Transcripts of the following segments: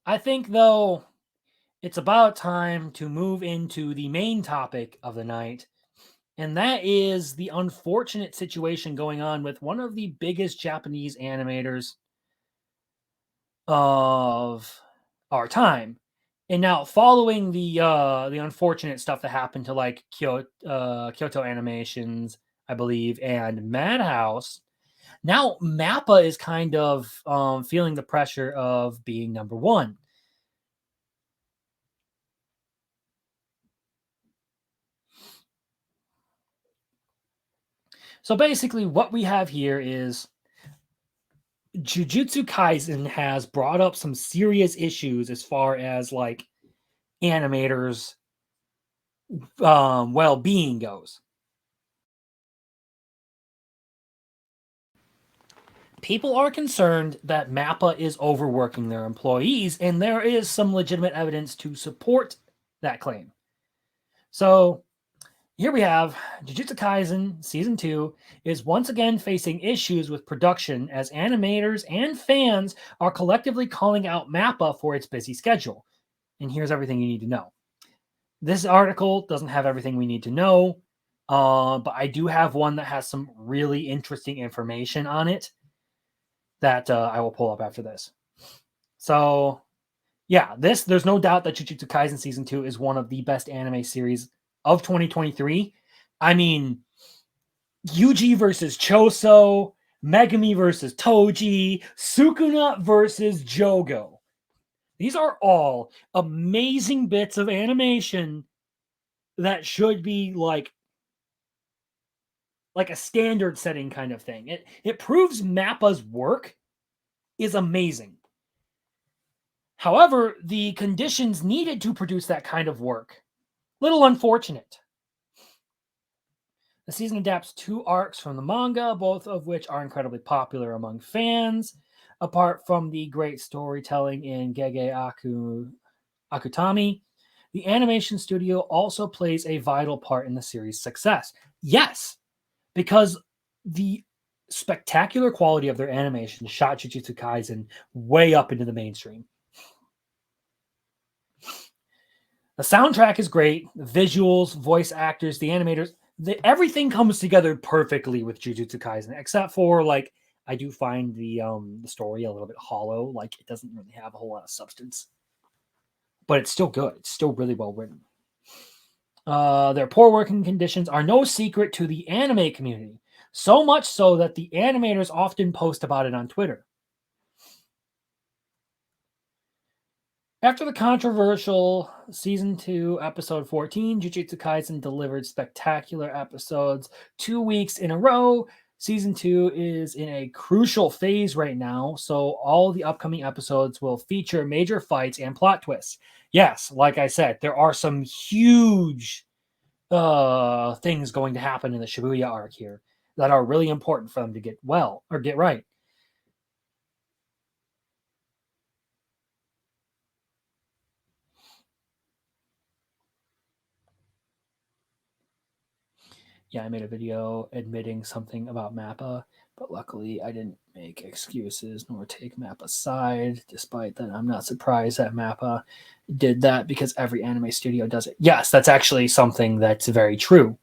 I think, though, it's about time to move into the main topic of the night, and that is the unfortunate situation going on with one of the biggest Japanese animators of our time. And now, following the unfortunate stuff that happened to like Kyoto Animations, I believe, and Madhouse, now MAPPA is kind of feeling the pressure of being number one. So basically, what we have here is Jujutsu Kaisen has brought up some serious issues as far as like animators' well-being goes. People are concerned that MAPPA is overworking their employees, and there is some legitimate evidence to support that claim. So here we have Jujutsu Kaisen Season 2 is once again facing issues with production as animators and fans are collectively calling out MAPPA for its busy schedule. And here's everything you need to know. This article doesn't have everything we need to know, but I do have one that has some really interesting information on it that I will pull up after this. So, yeah, there's no doubt that Jujutsu Kaisen Season 2 is one of the best anime series of 2023. I mean, Yuji versus Choso, Megami versus Toji, Sukuna versus Jogo. These are all amazing bits of animation that should be like a standard setting kind of thing. It proves MAPPA's work is amazing. However, the conditions needed to produce that kind of work, little unfortunate. The season adapts 2 arcs from the manga, both of which are incredibly popular among fans. Apart from the great storytelling in Gege Akutami, the animation studio also plays a vital part in the series' success. Yes, because the spectacular quality of their animation shot Jujutsu Kaisen way up into the mainstream. The soundtrack is great. The visuals, voice actors, the animators, everything comes together perfectly with Jujutsu Kaisen, except for like I do find the story a little bit hollow. Like it doesn't really have a whole lot of substance, but it's still good. It's still really well written. Their poor working conditions are no secret to the anime community, so much so that the animators often post about it on Twitter. After the controversial Season 2, Episode 14, Jujutsu Kaisen delivered spectacular episodes 2 weeks in a row. Season 2 is in a crucial phase right now, so all the upcoming episodes will feature major fights and plot twists. Yes, like I said, there are some huge things going to happen in the Shibuya arc here that are really important for them to get right. Yeah, I made a video admitting something about MAPPA, but luckily I didn't make excuses nor take MAPPA's side, despite that I'm not surprised that MAPPA did that because every anime studio does it. Yes, that's actually something that's very true.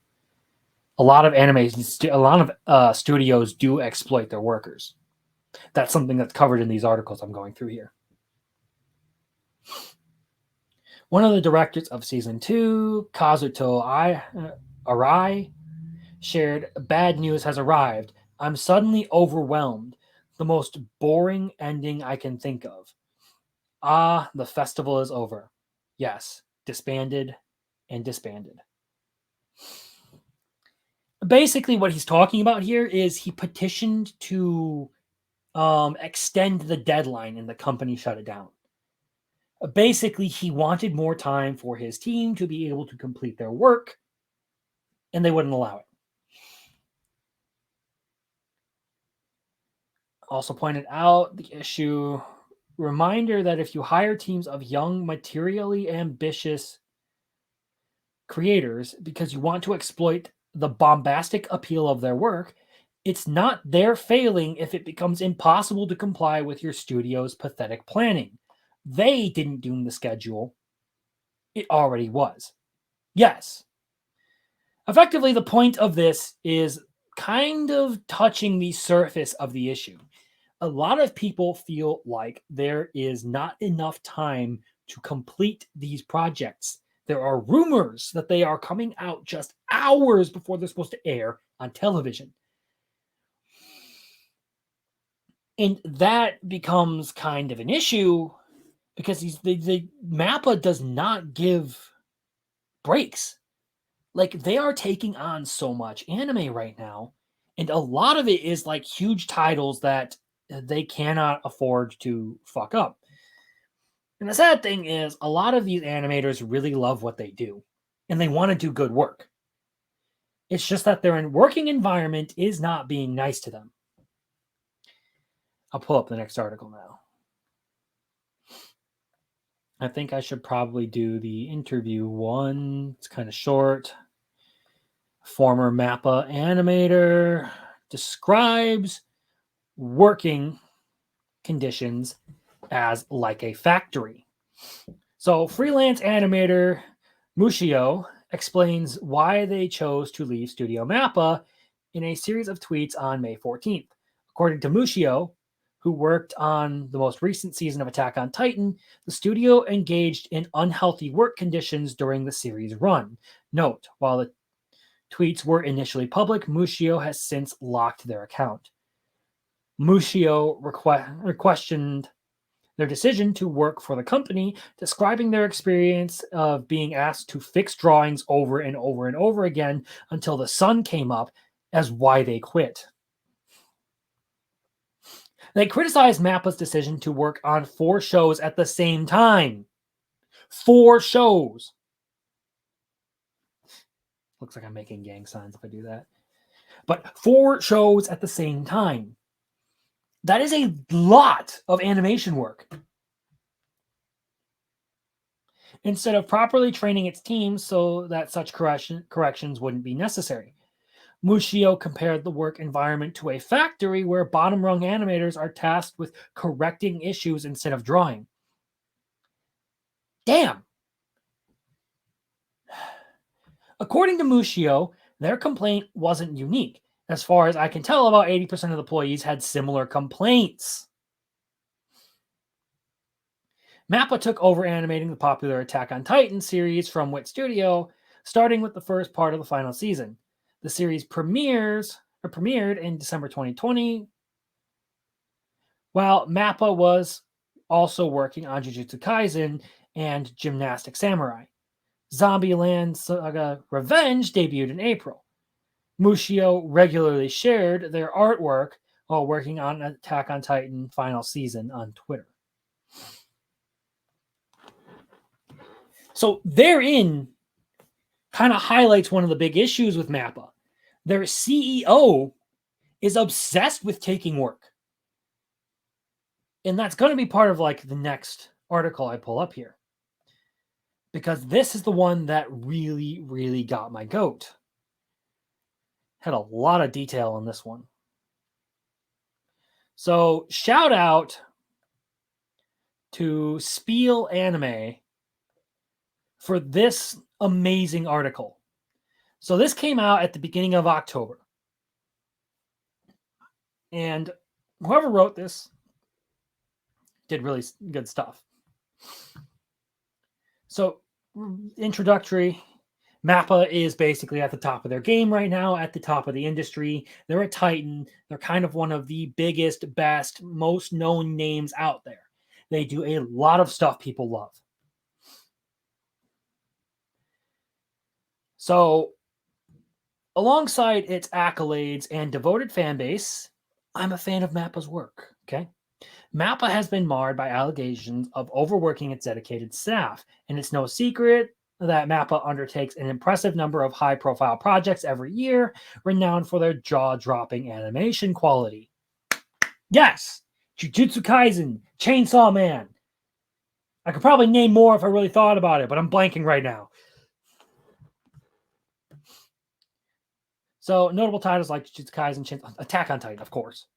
A lot of studios do exploit their workers. That's something that's covered in these articles I'm going through here. One of the directors of season 2, Kazuto Arai, shared, "Bad news has arrived. I'm suddenly overwhelmed. The most boring ending I can think of. Ah, the festival is over. Yes, disbanded and disbanded." Basically, what he's talking about here is he petitioned to extend the deadline and the company shut it down. Basically, he wanted more time for his team to be able to complete their work, and they wouldn't allow it. Also pointed out the issue reminder that if you hire teams of young, materially ambitious creators because you want to exploit the bombastic appeal of their work, it's not their failing if it becomes impossible to comply with your studio's pathetic planning. They didn't doom the schedule. It already was. Yes. Effectively, the point of this is kind of touching the surface of the issue. A lot of people feel like there is not enough time to complete these projects. There are rumors that they are coming out just hours before they're supposed to air on television. And that becomes kind of an issue because the MAPPA does not give breaks. Like, they are taking on so much anime right now, and a lot of it is like huge titles that they cannot afford to fuck up. And the sad thing is, a lot of these animators really love what they do, and they want to do good work. It's just that their working environment is not being nice to them. I'll pull up the next article now. I think I should probably do the interview one. It's kind of short. Former MAPPA animator describes working conditions as like a factory. So, freelance animator Mushio explains why they chose to leave Studio MAPPA in a series of tweets on May 14th. According to Mushio, who worked on the most recent season of Attack on Titan, the studio engaged in unhealthy work conditions during the series run. Note, while the tweets were initially public, Mushio has since locked their account. Mushio questioned their decision to work for the company, describing their experience of being asked to fix drawings over and over and over again until the sun came up as why they quit. They criticized MAPPA's decision to work on 4 shows at the same time. 4 shows. Looks like I'm making gang signs if I do that. But 4 shows at the same time. That is a lot of animation work. Instead of properly training its team so that such corrections wouldn't be necessary. Mushio compared the work environment to a factory where bottom rung animators are tasked with correcting issues instead of drawing. Damn! According to Mushio, their complaint wasn't unique. As far as I can tell, about 80% of the employees had similar complaints. MAPPA took over animating the popular Attack on Titan series from Wit Studio, starting with the first part of the final season. The series premiered in December 2020, while MAPPA was also working on Jujutsu Kaisen and Gymnastic Samurai. Zombieland Saga Revenge debuted in April. Mushio regularly shared their artwork while working on Attack on Titan final season on Twitter. So therein kind of highlights one of the big issues with MAPPA. Their CEO is obsessed with taking work. And that's going to be part of like the next article I pull up here. Because this is the one that really, really got my goat. Had a lot of detail on this one. So shout out to Spiel Anime for this amazing article. So this came out at the beginning of October. And whoever wrote this did really good stuff. So, introductory, MAPPA is basically at the top of their game right now, at the top of the industry. They're a Titan. They're kind of one of the biggest, best, most known names out there. They do a lot of stuff people love. So, alongside its accolades and devoted fan base, I'm a fan of MAPPA's work, okay? MAPPA has been marred by allegations of overworking its dedicated staff, and it's no secret that MAPPA undertakes an impressive number of high-profile projects every year, renowned for their jaw-dropping animation quality. Yes! Jujutsu Kaisen, Chainsaw Man. I could probably name more if I really thought about it, but I'm blanking right now. So, notable titles like Jujutsu Kaisen, Attack on Titan, of course,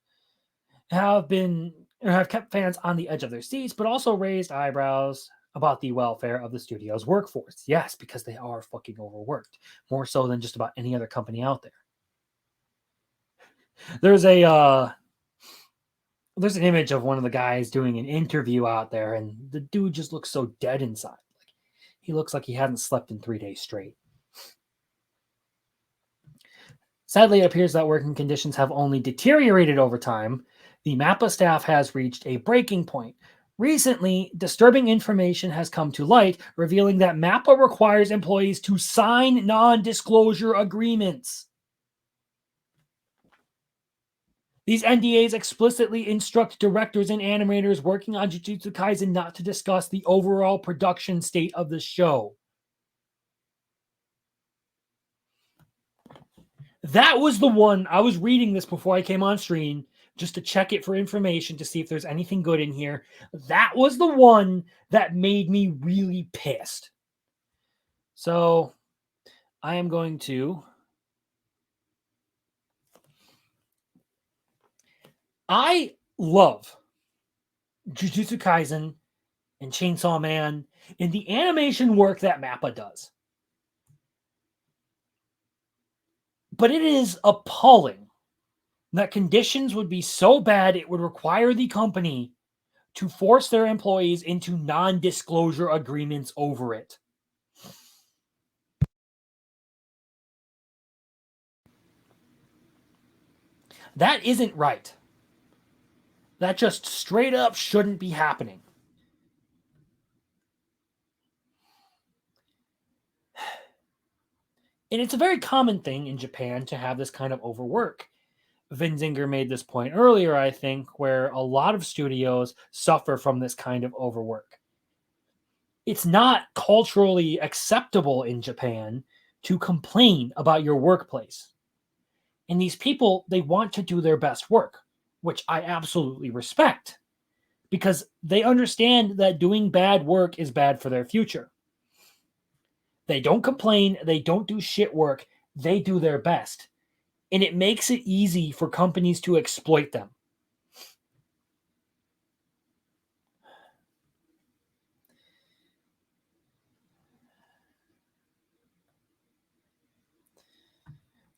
have been and have kept fans on the edge of their seats, but also raised eyebrows about the welfare of the studio's workforce. Yes, because they are fucking overworked, more so than just about any other company out there. There's an image of one of the guys doing an interview out there, and the dude just looks so dead inside. Like, he looks like he hadn't slept in 3 days straight. Sadly, it appears that working conditions have only deteriorated over time. The MAPPA staff has reached a breaking point. Recently, disturbing information has come to light, revealing that MAPPA requires employees to sign non-disclosure agreements. These NDAs explicitly instruct directors and animators working on Jujutsu Kaisen not to discuss the overall production state of the show. That was the one. I was reading this before I came on stream just to check it for information to see if there's anything good in here. That was the one that made me really pissed. So I am going to. I love Jujutsu Kaisen and Chainsaw Man and the animation work that MAPPA does. But it is appalling that conditions would be so bad it would require the company to force their employees into non-disclosure agreements over it. That isn't right. That just straight up shouldn't be happening. And it's a very common thing in Japan to have this kind of overwork. Vinzinger made this point earlier, I think, where a lot of studios suffer from this kind of overwork. It's not culturally acceptable in Japan to complain about your workplace. And these people, they want to do their best work, which I absolutely respect, because they understand that doing bad work is bad for their future. They don't complain, they don't do shit work, they do their best. And it makes it easy for companies to exploit them.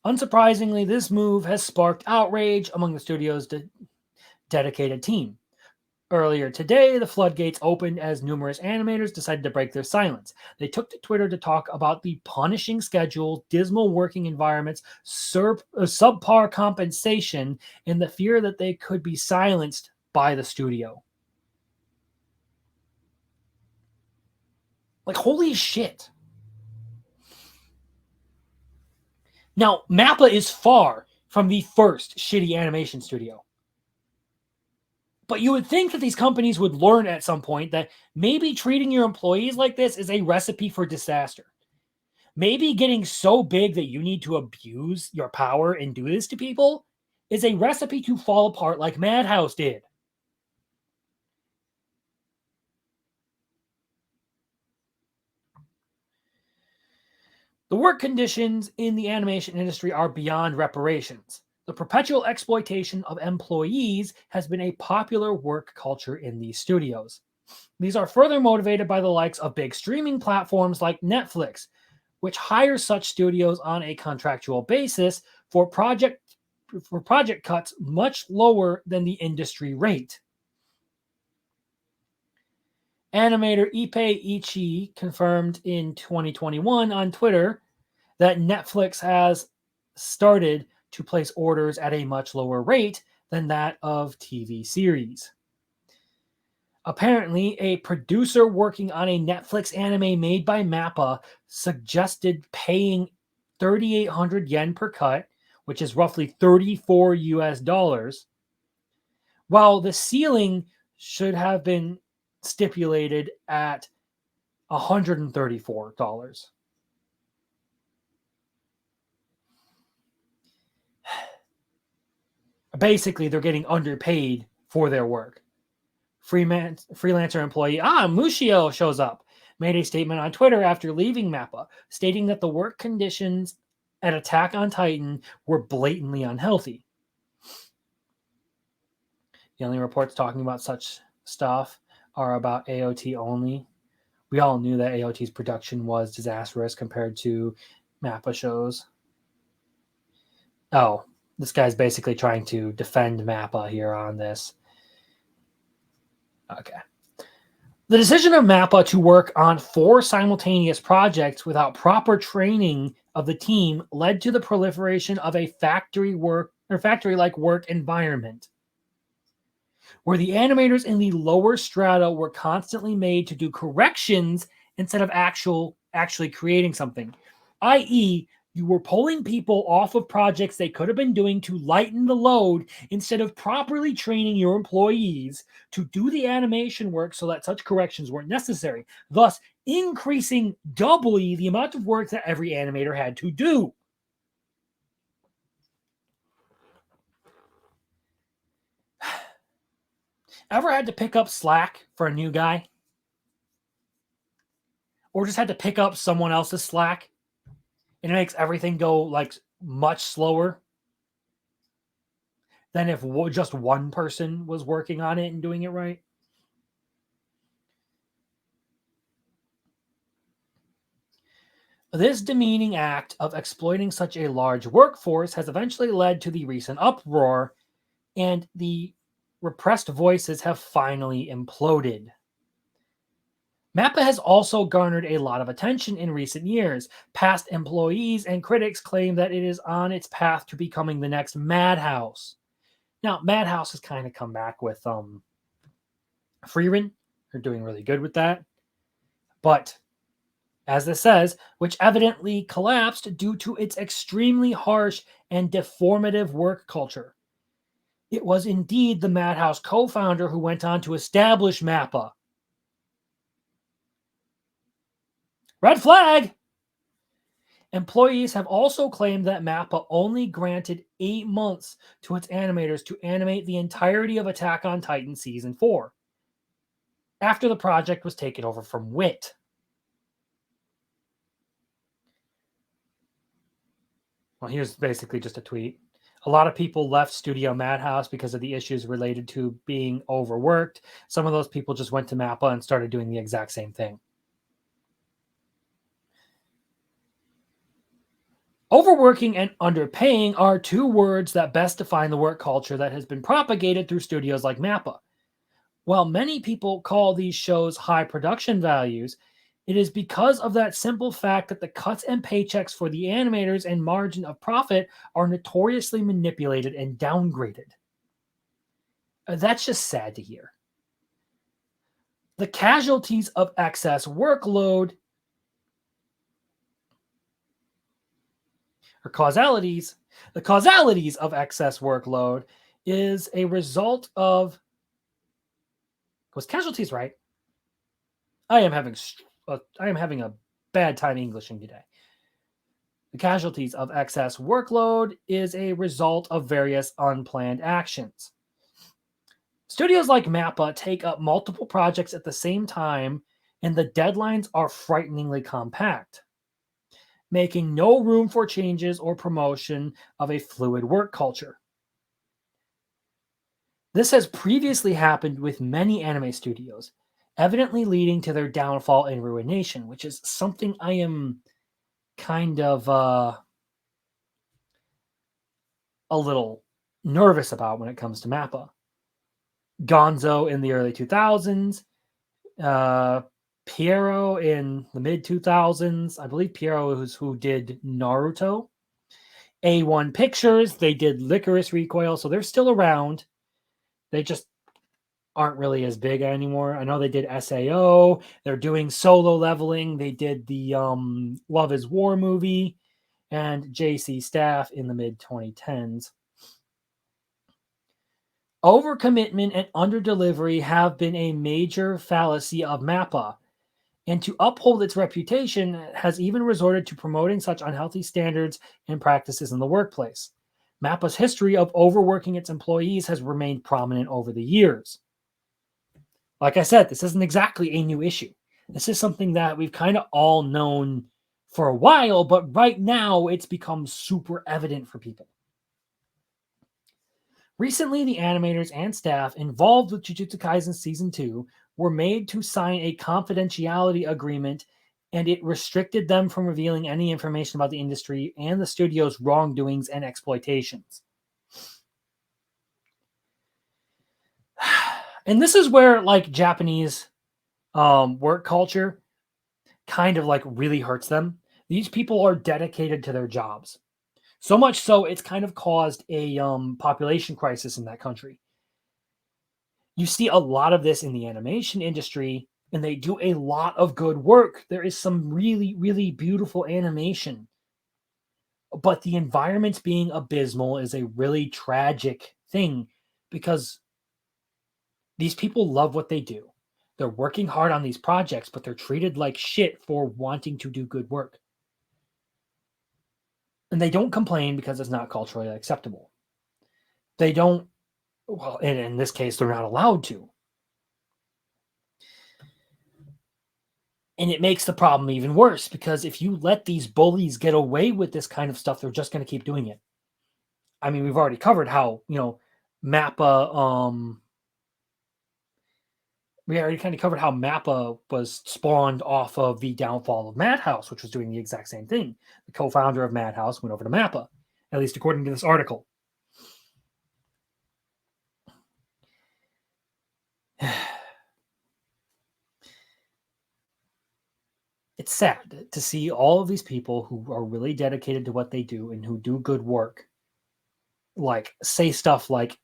Unsurprisingly, this move has sparked outrage among the studio's dedicated team. Earlier today, the floodgates opened as numerous animators decided to break their silence. They took to Twitter to talk about the punishing schedule, dismal working environments, subpar compensation, and the fear that they could be silenced by the studio. Like, holy shit. Now, MAPPA is far from the first shitty animation studio. But you would think that these companies would learn at some point that maybe treating your employees like this is a recipe for disaster. Maybe getting so big that you need to abuse your power and do this to people is a recipe to fall apart like Madhouse did. The work conditions in the animation industry are beyond reparations. The perpetual exploitation of employees has been a popular work culture in these studios. These are further motivated by the likes of big streaming platforms like Netflix, which hire such studios on a contractual basis for project cuts much lower than the industry rate. Animator Ippei Ichi confirmed in 2021 on Twitter that Netflix has started to place orders at a much lower rate than that of TV series. Apparently, a producer working on a Netflix anime made by MAPPA suggested paying 3,800 yen per cut, which is roughly 34 US dollars, while the ceiling should have been stipulated at $134. Basically, they're getting underpaid for their work. Freelancer employee Mushio shows up, made a statement on Twitter after leaving MAPPA, stating that the work conditions at Attack on Titan were blatantly unhealthy. The only reports talking about such stuff are about AOT only. We all knew that AOT's production was disastrous compared to MAPPA shows. Oh, this guy's basically trying to defend MAPPA here on this. Okay. The decision of MAPPA to work on 4 simultaneous projects without proper training of the team led to the proliferation of a factory-like work environment, where the animators in the lower strata were constantly made to do corrections instead of actually creating something, i.e., you were pulling people off of projects they could have been doing to lighten the load instead of properly training your employees to do the animation work so that such corrections weren't necessary, thus increasing doubly the amount of work that every animator had to do. Ever had to pick up slack for a new guy? Or just had to pick up someone else's slack? And it makes everything go like much slower than if just one person was working on it and doing it right. This demeaning act of exploiting such a large workforce has eventually led to the recent uproar, and the repressed voices have finally imploded. MAPPA has also garnered a lot of attention in recent years. Past employees and critics claim that it is on its path to becoming the next Madhouse. Now, Madhouse has kind of come back with Freeman. They're doing really good with that. But, as this says, which evidently collapsed due to its extremely harsh and deformative work culture. It was indeed the Madhouse co-founder who went on to establish MAPPA. Red flag! Employees have also claimed that MAPPA only granted 8 months to its animators to animate the entirety of Attack on Titan Season 4, after the project was taken over from WIT. Well, here's basically just a tweet. A lot of people left Studio Madhouse because of the issues related to being overworked. Some of those people just went to MAPPA and started doing the exact same thing. Overworking and underpaying are 2 words that best define the work culture that has been propagated through studios like MAPPA. While many people call these shows high production values, it is because of that simple fact that the cuts and paychecks for the animators and margin of profit are notoriously manipulated and downgraded. That's just sad to hear. The casualties of excess workload or causalities, the causalities of excess workload is a result of, was casualties right? I am having a bad time Englishing today. The casualties of excess workload is a result of various unplanned actions. Studios like MAPPA take up multiple projects at the same time, and the deadlines are frighteningly compact, making no room for changes or promotion of a fluid work culture. This has previously happened with many anime studios, evidently leading to their downfall and ruination, which is something I am kind of a little nervous about when it comes to MAPPA. Gonzo in the early 2000s, Piero in the mid 2000s. I believe Piero is who did Naruto. A1 Pictures, they did Licorice Recoil, so they're still around. They just aren't really as big anymore. I know they did SAO. They're doing Solo Leveling. They did the Love is War movie and JC Staff in the mid 2010s. Overcommitment and underdelivery have been a major fallacy of MAPPA, and to uphold its reputation has even resorted to promoting such unhealthy standards and practices in the workplace. MAPPA's history of overworking its employees has remained prominent over the years. Like I said, this isn't exactly a new issue. This is something that we've kind of all known for a while, but right now it's become super evident for people. Recently, the animators and staff involved with Jujutsu Kaisen Season 2 were made to sign a confidentiality agreement, and it restricted them from revealing any information about the industry and the studio's wrongdoings and exploitations. And this is where like Japanese work culture kind of like really hurts them. These people are dedicated to their jobs. So much so it's kind of caused a population crisis in that country. You see a lot of this in the animation industry, and they do a lot of good work. There is some really, really beautiful animation, but the environments being abysmal is a really tragic thing because these people love what they do. They're working hard on these projects, but they're treated like shit for wanting to do good work. And they don't complain because it's not culturally acceptable. They don't, well, and in this case, they're not allowed to. And it makes the problem even worse because if you let these bullies get away with this kind of stuff, they're just going to keep doing it. I mean, we've already covered how, MAPPA, we already kind of covered how MAPPA was spawned off of the downfall of Madhouse, which was doing the exact same thing. The co-founder of Madhouse went over to MAPPA, at least according to this article. It's sad to see all of these people who are really dedicated to what they do and who do good work, like say stuff like,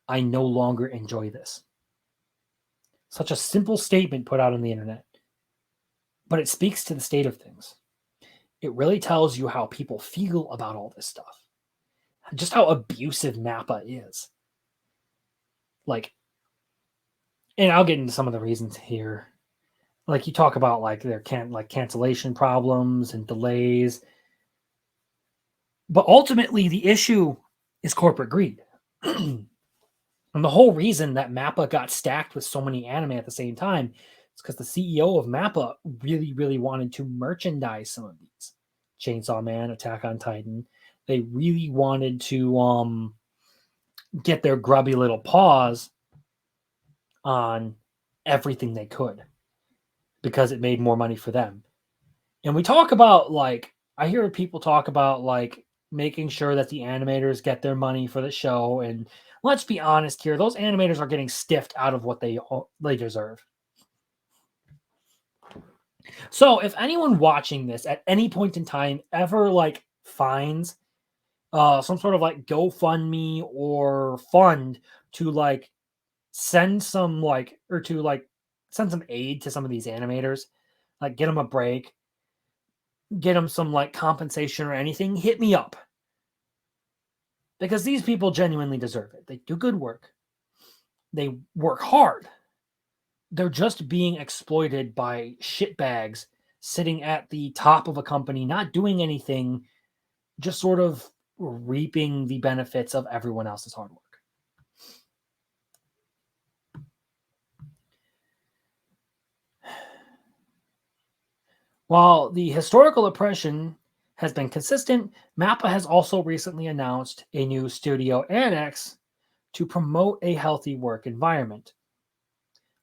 I no longer enjoy this. Such a simple statement put out on the internet, but it speaks to the state of things. It really tells you how people feel about all this stuff, just how abusive MAPPA is. Like, and I'll get into some of the reasons here. Like you talk about like their cancellation problems and delays, but ultimately the issue is corporate greed. And the whole reason that MAPPA got stacked with so many anime at the same time is because the CEO of MAPPA really, really wanted to merchandise some of these. Chainsaw Man, Attack on Titan. They really wanted to get their grubby little paws on everything they could because it made more money for them. And we talk about like, I hear people talk about like making sure that the animators get their money for the show. And let's be honest here, those animators are getting stiffed out of what they deserve. So if anyone watching this at any point in time ever like finds some sort of like GoFundMe or fund to like send some like or to like send some aid to some of these animators, like get them a break, get them some like compensation or anything, hit me up. Because these people genuinely deserve it. They do good work. They work hard. They're just being exploited by shitbags sitting at the top of a company, not doing anything, just sort of reaping the benefits of everyone else's hard work. While the historical oppression has been consistent, MAPPA has also recently announced a new studio annex to promote a healthy work environment.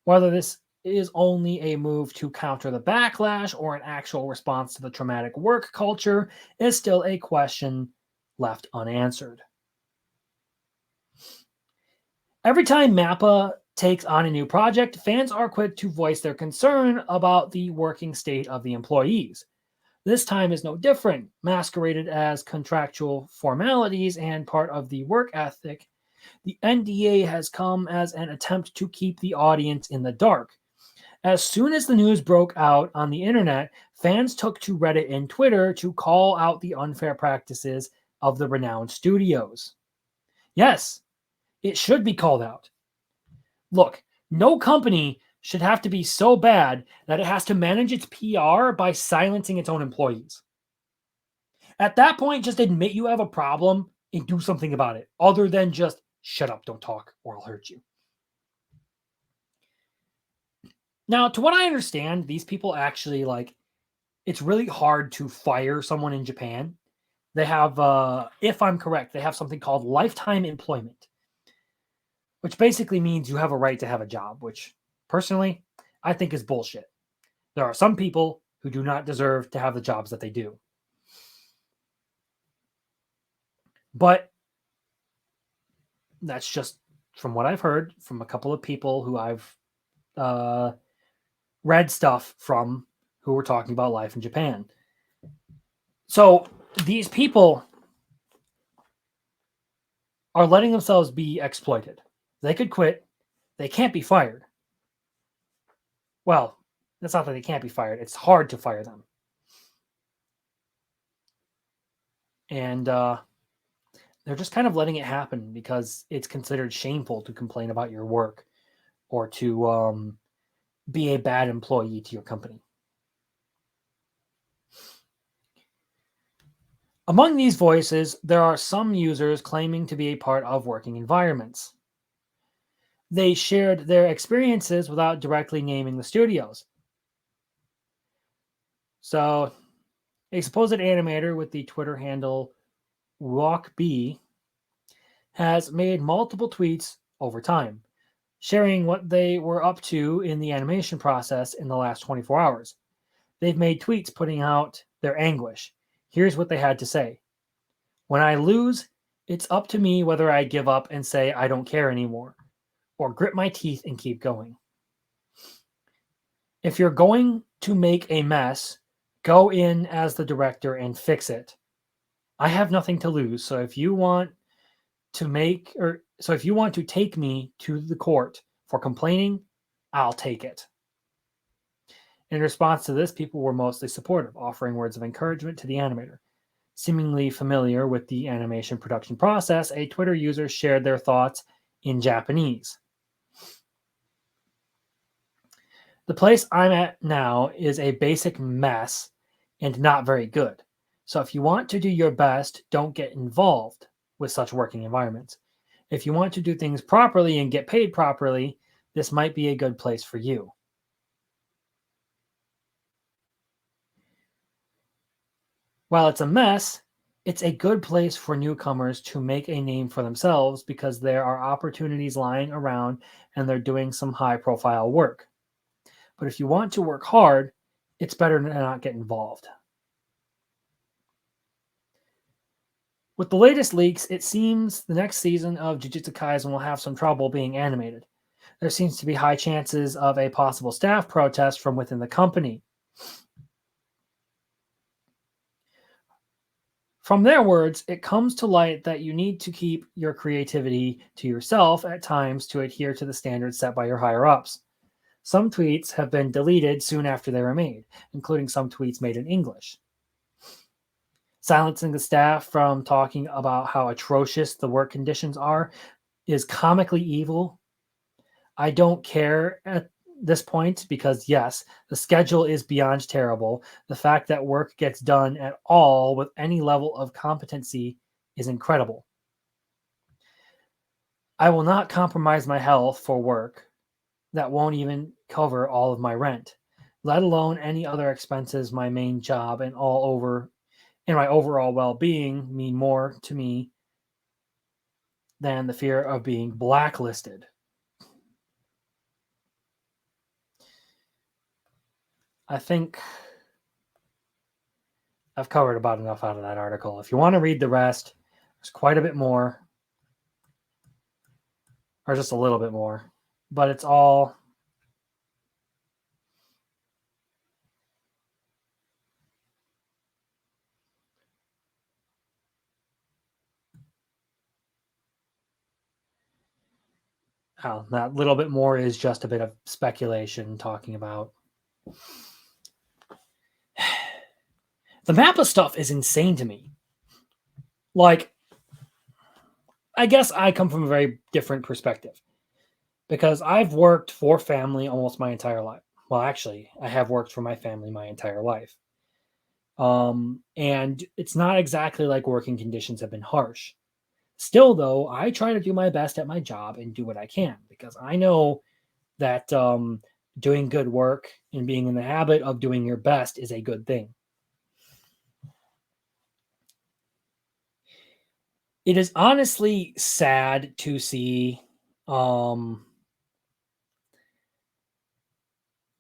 Whether this is only a move to counter the backlash or an actual response to the traumatic work culture is still a question left unanswered. Every time MAPPA takes on a new project, fans are quick to voice their concern about the working state of the employees. This time is no different, masqueraded as contractual formalities and part of the work ethic. The NDA has come as an attempt to keep the audience in the dark. As soon as the news broke out on the internet, fans took to Reddit and Twitter to call out the unfair practices of the renowned studios. Yes, it should be called out. Look, no company should have to be so bad that it has to manage its PR by silencing its own employees. At that point, just admit you have a problem and do something about it, other than just shut up, don't talk, or I'll hurt you. Now, to what I understand, these people actually like it's really hard to fire someone in Japan. They have, if I'm correct, they have something called lifetime employment. which basically means you have a right to have a job, which personally I think is bullshit. There are some people who do not deserve to have the jobs that they do. But that's just from what I've heard from a couple of people who I've uh, read stuff from who were talking about life in Japan. So these people are letting themselves be exploited. They could quit. They can't be fired. Well, it's not that they can't be fired. It's hard to fire them. And they're just kind of letting it happen because it's considered shameful to complain about your work or to be a bad employee to your company. Among these voices, there are some users claiming to be a part of working environments. They shared their experiences without directly naming the studios. So, a supposed animator with the Twitter handle WalkB has made multiple tweets over time, sharing what they were up to in the animation process in the last 24 hours. They've made tweets putting out their anguish. Here's what they had to say. When I lose, it's up to me whether I give up and say I don't care anymore, or grit my teeth and keep going. If you're going to make a mess, go in as the director and fix it. I have nothing to lose, so if you want to take me to the court for complaining, I'll take it. In response to this, people were mostly supportive, offering words of encouragement to the animator. Seemingly familiar with the animation production process, a Twitter user shared their thoughts in Japanese. The place I'm at now is a basic mess and not very good. So if you want to do your best, don't get involved with such working environments. If you want to do things properly and get paid properly, this might be a good place for you. While it's a mess, it's a good place for newcomers to make a name for themselves because there are opportunities lying around and they're doing some high profile work. But if you want to work hard, it's better to not get involved. With the latest leaks, it seems the next season of Jujutsu Kaisen will have some trouble being animated. There seems to be high chances of a possible staff protest from within the company. From their words, it comes to light that you need to keep your creativity to yourself at times to adhere to the standards set by your higher ups. Some tweets have been deleted soon after they were made, including some tweets made in English. Silencing the staff from talking about how atrocious the work conditions are is comically evil. I don't care at this point because, yes, the schedule is beyond terrible. The fact that work gets done at all with any level of competency is incredible. I will not compromise my health for work that won't even cover all of my rent, let alone any other expenses my main job and my overall well-being mean more to me than the fear of being blacklisted. I think I've covered about enough out of that article. If you want to read the rest, there's quite a bit more, or just a little bit more, but it's all that little bit more is just a bit of speculation talking about the MAPPA stuff is insane to me. Like, I guess I come from a very different perspective because I've worked for family almost my entire life. Well, actually, I have worked for my family my entire life. And it's not exactly like working conditions have been harsh. Still, though, I try to do my best at my job and do what I can because I know that doing good work and being in the habit of doing your best is a good thing. It is honestly sad to see Um,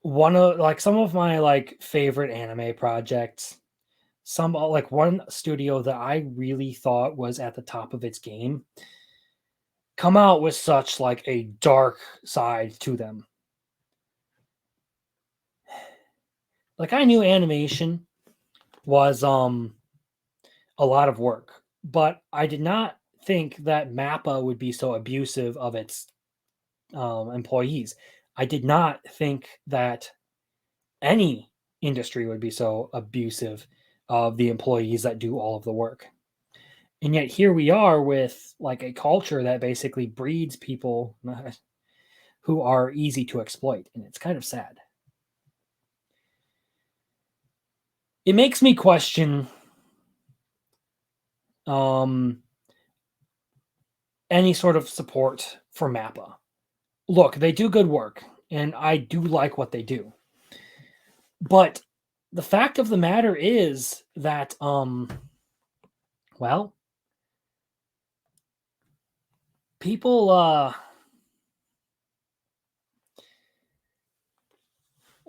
one of like some of my like favorite anime projects, some like one studio that I really thought was at the top of its game, come out with such like a dark side to them. Like I knew animation was a lot of work, but I did not think that MAPPA would be so abusive of its employees. I did not think that any industry would be so abusive of the employees that do all of the work. And yet here we are with like a culture that basically breeds people who are easy to exploit, and it's kind of sad. It makes me question um, any sort of support for MAPPA. Look, they do good work, and I do like what they do. But the fact of the matter is that, well, people,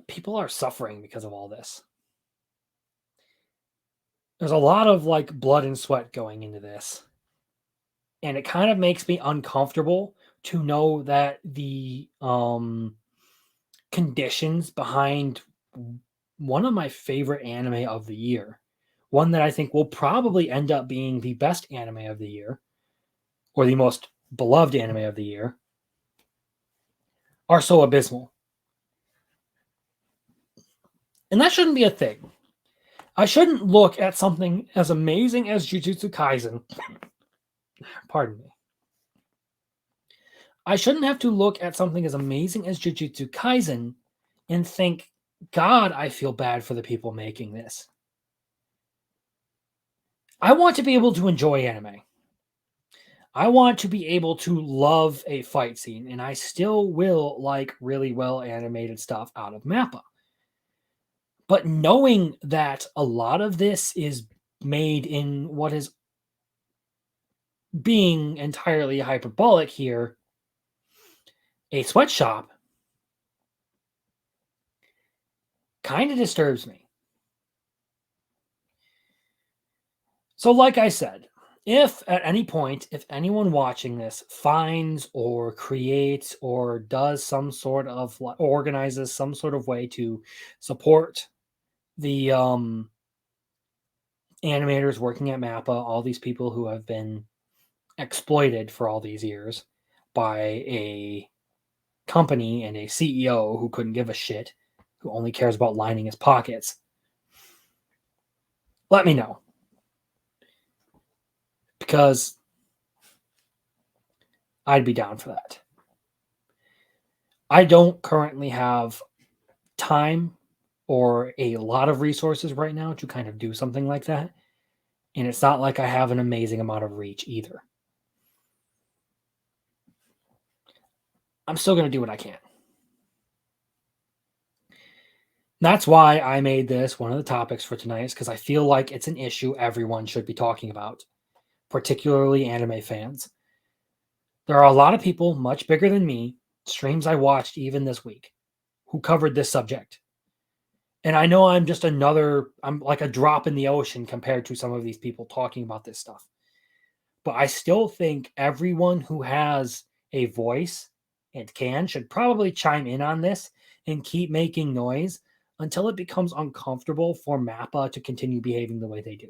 people are suffering because of all this. There's a lot of like blood and sweat going into this, and it kind of makes me uncomfortable to know that the conditions behind one of my favorite anime of the year, one that I think will probably end up being the best anime of the year or the most beloved anime of the year, are so abysmal. And that shouldn't be a thing. I shouldn't look at something as amazing as Jujutsu Kaisen. Pardon me. I shouldn't have to look at something as amazing as Jujutsu Kaisen and think, God, I feel bad for the people making this. I want to be able to enjoy anime. I want to be able to love a fight scene, and I still will like really well animated stuff out of MAPPA. But knowing that a lot of this is made in what is being entirely hyperbolic here, a sweatshop, kind of disturbs me. So, like I said, if at any point, if anyone watching this finds or creates or does some sort of organizes some sort of way to support the animators working at MAPPA, all these people who have been exploited for all these years by a company and a CEO who couldn't give a shit, who only cares about lining his pockets, let me know. Because I'd be down for that. I don't currently have time or a lot of resources right now to kind of do something like that. And it's not like I have an amazing amount of reach either. I'm still going to do what I can. That's why I made this one of the topics for tonight, is because I feel like it's an issue everyone should be talking about, particularly anime fans. There are a lot of people much bigger than me, streams I watched even this week, who covered this subject. And I know I'm like a drop in the ocean compared to some of these people talking about this stuff. But I still think everyone who has a voice and should probably chime in on this and keep making noise until it becomes uncomfortable for MAPPA to continue behaving the way they do.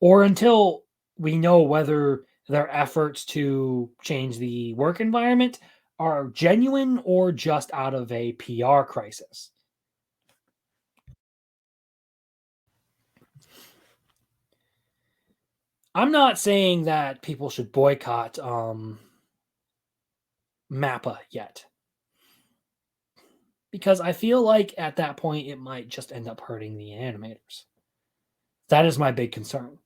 Or until we know whether their efforts to change the work environment are genuine or just out of a PR crisis. I'm not saying that people should boycott MAPPA yet, because I feel like at that point it might just end up hurting the animators. That is my big concern.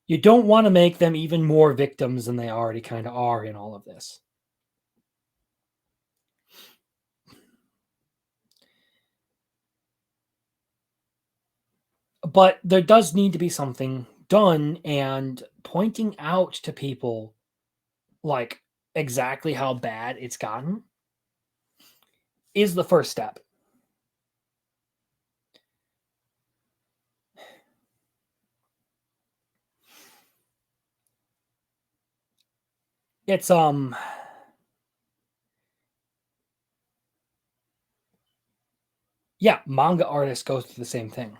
You don't want to make them even more victims than they already kind of are in all of this. But there does need to be something done, and pointing out to people like exactly how bad it's gotten is the first step. It's yeah, manga artists go through the same thing.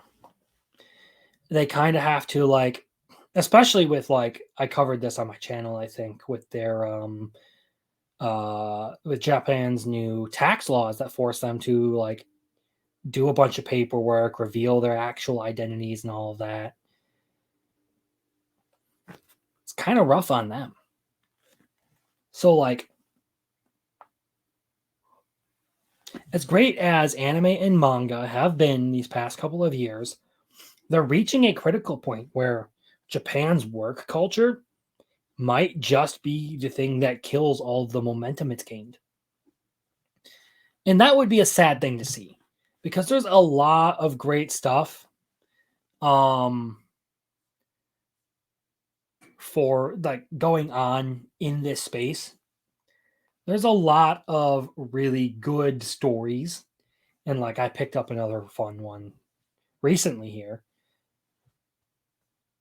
They kind of have to like, especially with like, I covered this on my channel, I think, with their with Japan's new tax laws that force them to like do a bunch of paperwork, reveal their actual identities and all of that. It's kind of rough on them. So like, as great as anime and manga have been these past couple of years, they're reaching a critical point where Japan's work culture might just be the thing that kills all of the momentum it's gained. And that would be a sad thing to see because there's a lot of great stuff um for like going on in this space. There's a lot of really good stories, and like I picked up another fun one recently here.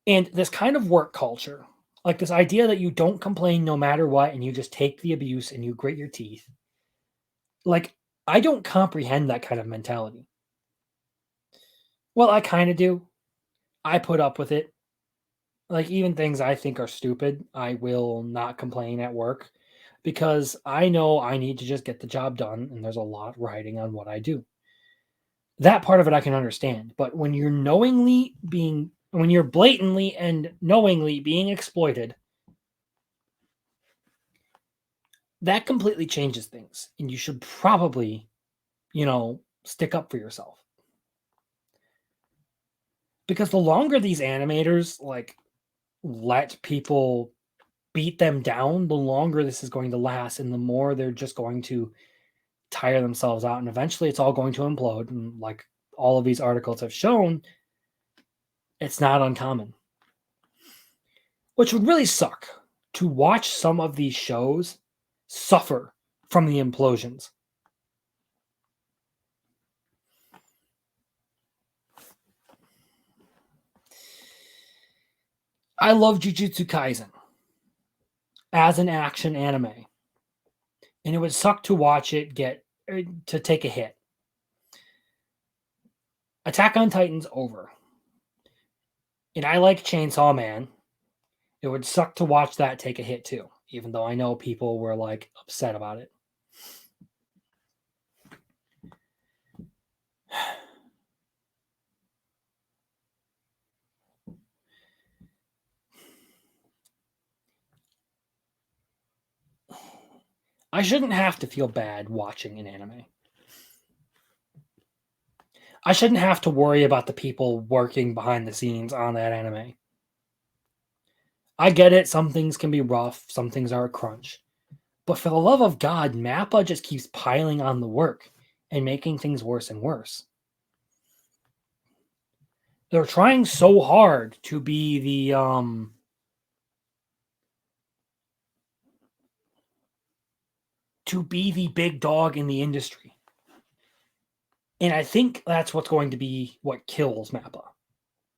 And this kind of work culture, like this idea that you don't complain no matter what and you just take the abuse and you grit your teeth. Like I don't comprehend that kind of mentality. Well, I kind of do. I put up with it. Like even things I think are stupid, I will not complain at work because I know I need to just get the job done and there's a lot riding on what I do. That part of it I can understand, but when you're blatantly and knowingly being exploited, that completely changes things and you should probably, stick up for yourself. Because the longer these animators like let people beat them down, the longer this is going to last and the more they're just going to tire themselves out and eventually it's all going to implode and like all of these articles have shown, it's not uncommon. Which would really suck to watch some of these shows suffer from the implosions. I love Jujutsu Kaisen as an action anime, and it would suck to watch it get to take a hit. Attack on Titan's over, and I like Chainsaw Man. It would suck to watch that take a hit too, even though I know people were like upset about it. I shouldn't have to feel bad watching an anime. I shouldn't have to worry about the people working behind the scenes on that anime. I get it, some things can be rough, some things are a crunch. But for the love of God, MAPPA just keeps piling on the work and making things worse and worse. They're trying so hard to be the big dog in the industry. And I think that's what's going to be what kills MAPPA.